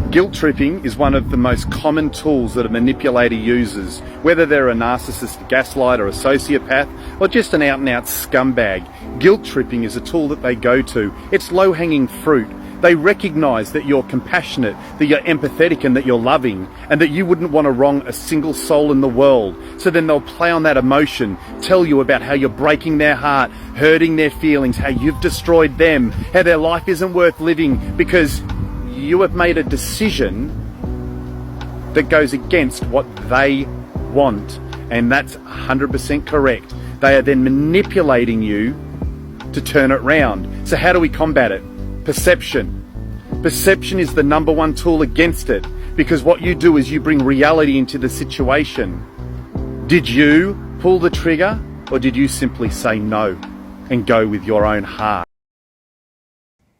Guilt tripping is one of the most common tools that a manipulator uses, whether they're a narcissist, gaslighter, a sociopath, or just an out-and-out scumbag. Guilt tripping is a tool that they go to. It's low-hanging fruit. They recognise that you're compassionate, that you're empathetic and that you're loving, and that you wouldn't want to wrong a single soul in the world. So then they'll play on that emotion, tell you about how you're breaking their heart, hurting their feelings, how you've destroyed them, how their life isn't worth living because you have made a decision that goes against what they want. And that's 100% correct. They are then manipulating you to turn it round. So how do we combat it? Perception. Perception is the number one tool against it, because what you do is you bring reality into the situation. Did you pull the trigger, or did you simply say no and go with your own heart?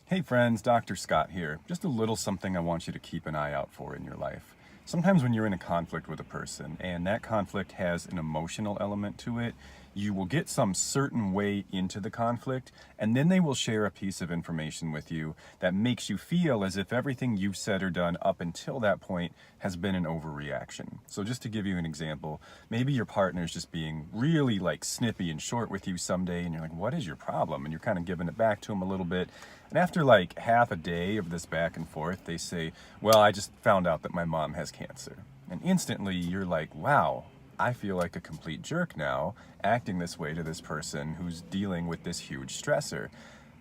Hey friends, Dr. Scott here. Just a little something I want you to keep an eye out for in your life. Sometimes when you're in a conflict with a person and that conflict has an emotional element to it, you will get some certain way into the conflict, and then they will share a piece of information with you that makes you feel as if everything you've said or done up until that point has been an overreaction. So just to give you an example, maybe your partner's just being really snippy and short with you someday, and you're like, what is your problem? And you're kind of giving it back to them a little bit. And after half a day of this back and forth, they say, well, I just found out that my mom has cancer. And instantly you're like, wow, I feel like a complete jerk now, acting this way to this person who's dealing with this huge stressor.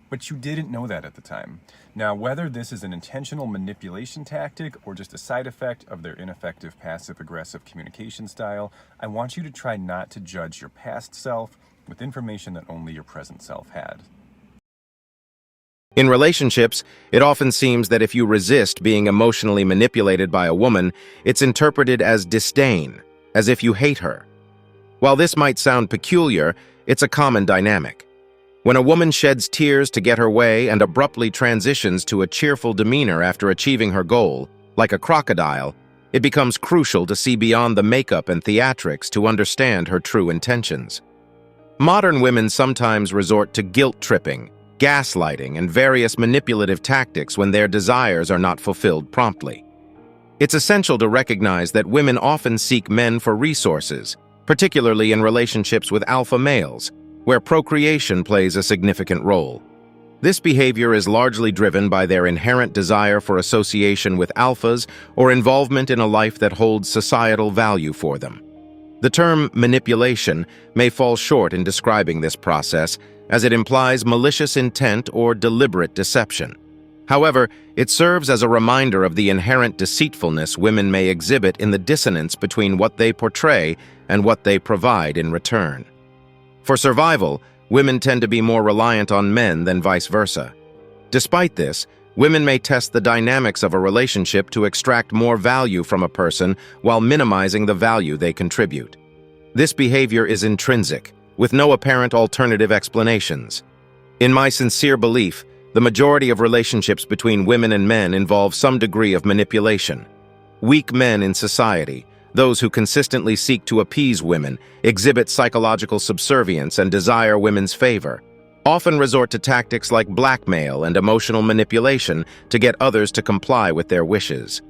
But you didn't know that at the time. Now, whether this is an intentional manipulation tactic or just a side effect of their ineffective passive-aggressive communication style, I want you to try not to judge your past self with information that only your present self had. In relationships, it often seems that if you resist being emotionally manipulated by a woman, it's interpreted as disdain, as if you hate her. While this might sound peculiar, it's a common dynamic. When a woman sheds tears to get her way and abruptly transitions to a cheerful demeanor after achieving her goal, like a crocodile, it becomes crucial to see beyond the makeup and theatrics to understand her true intentions. Modern women sometimes resort to guilt tripping, gaslighting, and various manipulative tactics when their desires are not fulfilled promptly. It's essential to recognize that women often seek men for resources, particularly in relationships with alpha males, where procreation plays a significant role. This behavior is largely driven by their inherent desire for association with alphas or involvement in a life that holds societal value for them. The term manipulation may fall short in describing this process, as it implies malicious intent or deliberate deception. However, it serves as a reminder of the inherent deceitfulness women may exhibit in the dissonance between what they portray and what they provide in return. For survival, women tend to be more reliant on men than vice versa. Despite this, women may test the dynamics of a relationship to extract more value from a person while minimizing the value they contribute. This behavior is intrinsic, with no apparent alternative explanations. In my sincere belief, the majority of relationships between women and men involve some degree of manipulation. Weak men in society, those who consistently seek to appease women, exhibit psychological subservience and desire women's favor, often resort to tactics like blackmail and emotional manipulation to get others to comply with their wishes.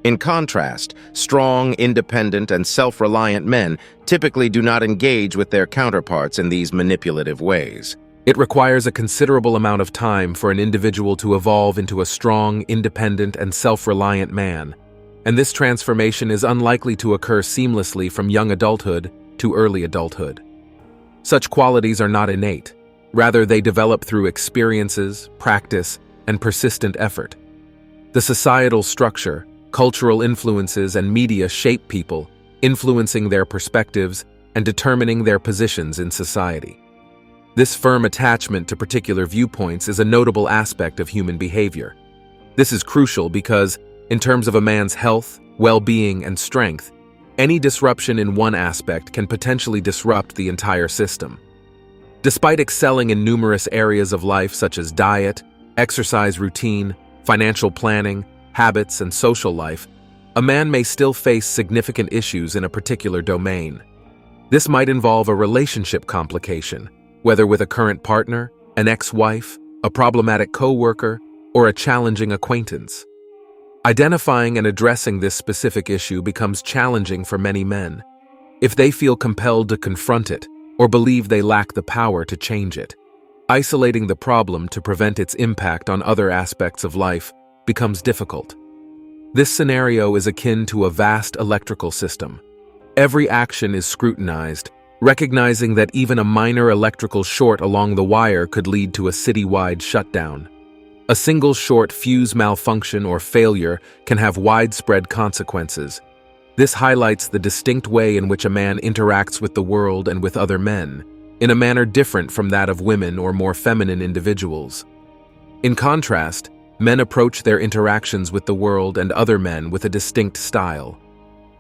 In contrast, strong, independent, and self-reliant men typically do not engage with their counterparts in these manipulative ways. It requires a considerable amount of time for an individual to evolve into a strong, independent, and self-reliant man, and this transformation is unlikely to occur seamlessly from young adulthood to early adulthood. Such qualities are not innate. Rather, they develop through experiences, practice, and persistent effort. The societal structure, cultural influences, and media shape people, influencing their perspectives and determining their positions in society. This firm attachment to particular viewpoints is a notable aspect of human behavior. This is crucial because, in terms of a man's health, well-being, and strength, any disruption in one aspect can potentially disrupt the entire system. Despite excelling in numerous areas of life such as diet, exercise routine, financial planning, habits, and social life, a man may still face significant issues in a particular domain. This might involve a relationship complication, whether with a current partner, an ex-wife, a problematic co-worker, or a challenging acquaintance. Identifying and addressing this specific issue becomes challenging for many men, if they feel compelled to confront it or believe they lack the power to change it. Isolating the problem to prevent its impact on other aspects of life becomes difficult. This scenario is akin to a vast electrical system. Every action is scrutinized, recognizing that even a minor electrical short along the wire could lead to a citywide shutdown. A single short fuse malfunction or failure can have widespread consequences. This highlights the distinct way in which a man interacts with the world and with other men, in a manner different from that of women or more feminine individuals. In contrast, men approach their interactions with the world and other men with a distinct style.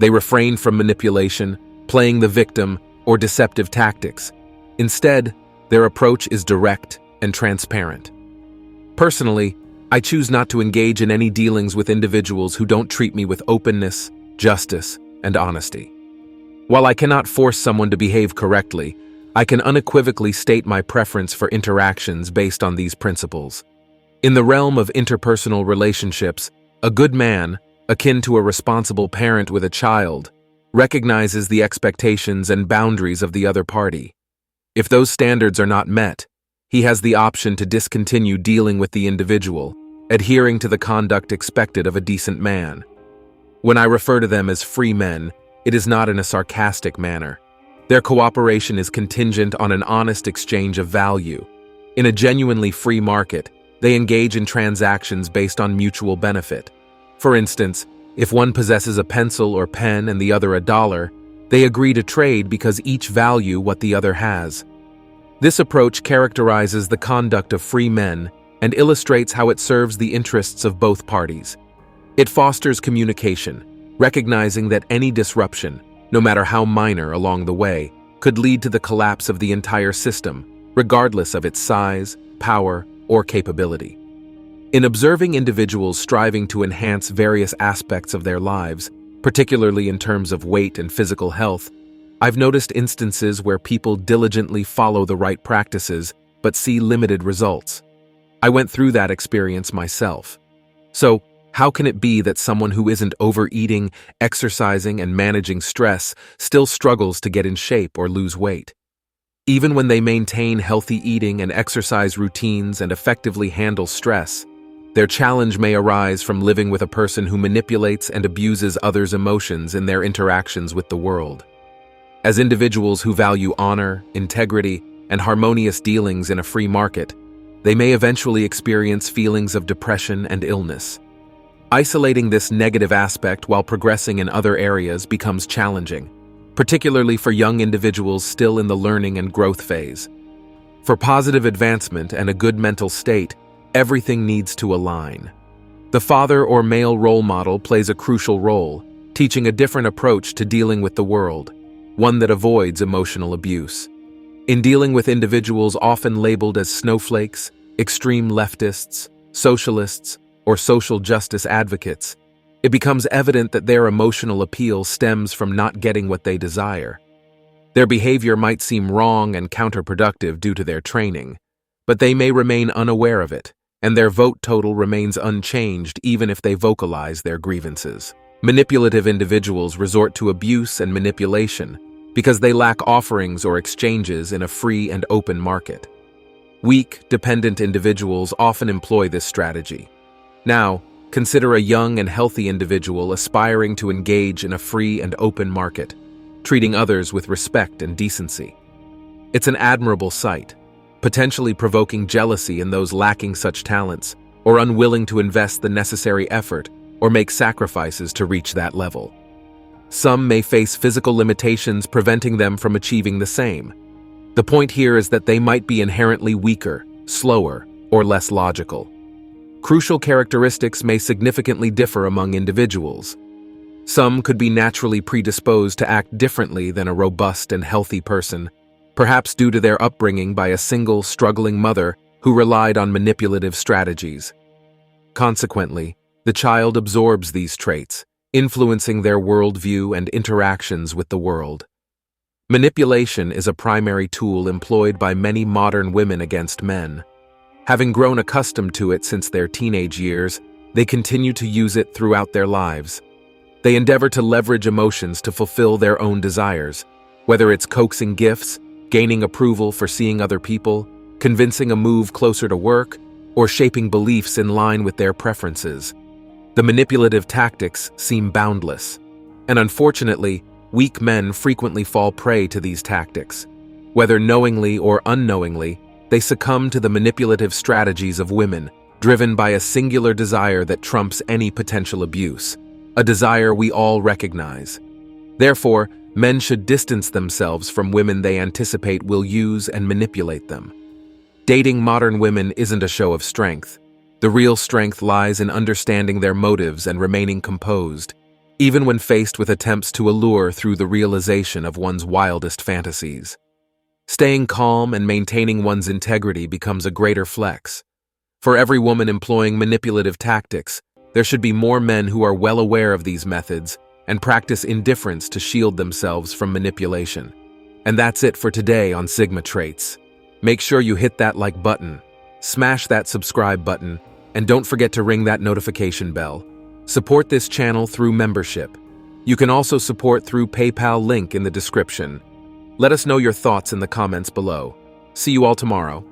They refrain from manipulation, playing the victim, or deceptive tactics. Instead, their approach is direct and transparent. Personally, I choose not to engage in any dealings with individuals who don't treat me with openness, justice, and honesty. While I cannot force someone to behave correctly, I can unequivocally state my preference for interactions based on these principles. In the realm of interpersonal relationships, a good man, akin to a responsible parent with a child, recognizes the expectations and boundaries of the other party. If those standards are not met, he has the option to discontinue dealing with the individual, adhering to the conduct expected of a decent man. When I refer to them as free men, it is not in a sarcastic manner. Their cooperation is contingent on an honest exchange of value. In a genuinely free market, they engage in transactions based on mutual benefit. For instance, if one possesses a pencil or pen and the other a dollar, they agree to trade because each value what the other has. This approach characterizes the conduct of free men and illustrates how it serves the interests of both parties. It fosters communication, recognizing that any disruption, no matter how minor along the way, could lead to the collapse of the entire system, regardless of its size, power, or capability. In observing individuals striving to enhance various aspects of their lives, particularly in terms of weight and physical health, I've noticed instances where people diligently follow the right practices but see limited results. I went through that experience myself. So, how can it be that someone who isn't overeating, exercising, and managing stress still struggles to get in shape or lose weight? Even when they maintain healthy eating and exercise routines and effectively handle stress, their challenge may arise from living with a person who manipulates and abuses others' emotions in their interactions with the world. As individuals who value honor, integrity, and harmonious dealings in a free market, they may eventually experience feelings of depression and illness. Isolating this negative aspect while progressing in other areas becomes challenging, particularly for young individuals still in the learning and growth phase. For positive advancement and a good mental state, everything needs to align. The father or male role model plays a crucial role, teaching a different approach to dealing with the world, one that avoids emotional abuse. In dealing with individuals often labeled as snowflakes, extreme leftists, socialists, or social justice advocates, it becomes evident that their emotional appeal stems from not getting what they desire. Their behavior might seem wrong and counterproductive due to their training, but they may remain unaware of it, and their vote total remains unchanged even if they vocalize their grievances. Manipulative individuals resort to abuse and manipulation because they lack offerings or exchanges in a free and open market. Weak, dependent individuals often employ this strategy. Now, consider a young and healthy individual aspiring to engage in a free and open market, treating others with respect and decency. It's an admirable sight, potentially provoking jealousy in those lacking such talents or unwilling to invest the necessary effort or make sacrifices to reach that level. Some may face physical limitations preventing them from achieving the same. The point here is that they might be inherently weaker, slower, or less logical. Crucial characteristics may significantly differ among individuals. Some could be naturally predisposed to act differently than a robust and healthy person, perhaps due to their upbringing by a single, struggling mother who relied on manipulative strategies. Consequently, the child absorbs these traits, influencing their worldview and interactions with the world. Manipulation is a primary tool employed by many modern women against men. Having grown accustomed to it since their teenage years, they continue to use it throughout their lives. They endeavor to leverage emotions to fulfill their own desires, whether it's coaxing gifts, gaining approval for seeing other people, convincing a move closer to work, or shaping beliefs in line with their preferences. The manipulative tactics seem boundless, and unfortunately, weak men frequently fall prey to these tactics. Whether knowingly or unknowingly, they succumb to the manipulative strategies of women, driven by a singular desire that trumps any potential abuse, a desire we all recognize. Therefore, men should distance themselves from women they anticipate will use and manipulate them. Dating modern women isn't a show of strength. The real strength lies in understanding their motives and remaining composed, even when faced with attempts to allure through the realization of one's wildest fantasies. Staying calm and maintaining one's integrity becomes a greater flex. For every woman employing manipulative tactics, there should be more men who are well aware of these methods and practice indifference to shield themselves from manipulation. And that's it for today on Sigma Traits. Make sure you hit that like button, smash that subscribe button, and don't forget to ring that notification bell. Support this channel through membership. You can also support through PayPal link in the description. Let us know your thoughts in the comments below. See you all tomorrow.